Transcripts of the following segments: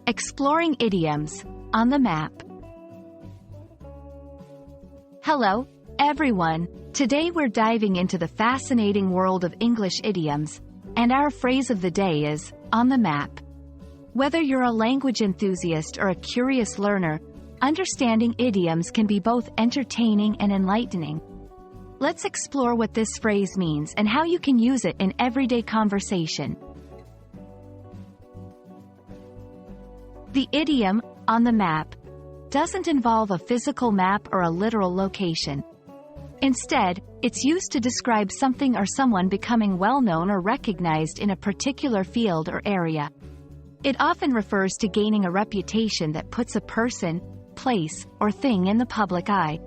Exploring idioms on the map. Hello, everyone. Today we're diving into the fascinating world of English idioms, and our phrase of the day is, on the map. Whether you're a language enthusiast or a curious learner, understanding idioms can be both entertaining and enlightening. Let's explore what this phrase means and how you can use it in everyday conversation. The idiom, on the map, doesn't involve a physical map or a literal location. Instead, it's used to describe something or someone becoming well-known or recognized in a particular field or area. It often refers to gaining a reputation that puts a person, place, or thing in the public eye.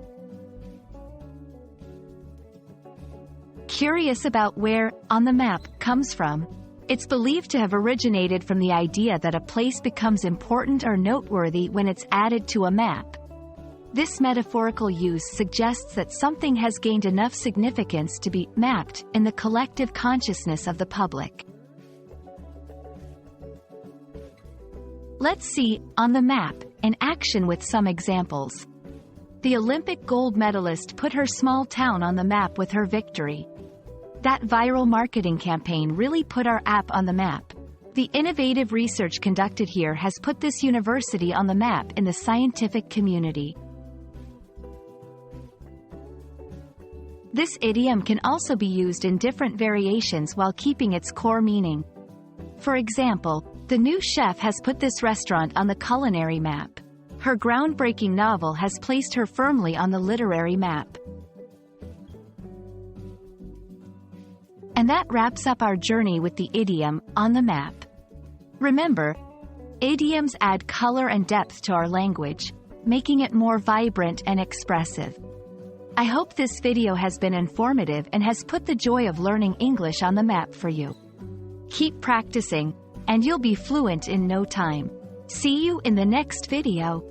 Curious about where "on the map" comes from? It's believed to have originated from the idea that a place becomes important or noteworthy when it's added to a map. This metaphorical use suggests that something has gained enough significance to be mapped in the collective consciousness of the public. Let's see "on the map" in action with some examples. The Olympic gold medalist put her small town on the map with her victory. That viral marketing campaign really put our app on the map. The innovative research conducted here has put this university on the map in the scientific community. This idiom can also be used in different variations while keeping its core meaning. For example, the new chef has put this restaurant on the culinary map. Her groundbreaking novel has placed her firmly on the literary map. And that wraps up our journey with the idiom, on the map. Remember, idioms add color and depth to our language, making it more vibrant and expressive. I hope this video has been informative and has put the joy of learning English on the map for you. Keep practicing, and you'll be fluent in no time. See you in the next video.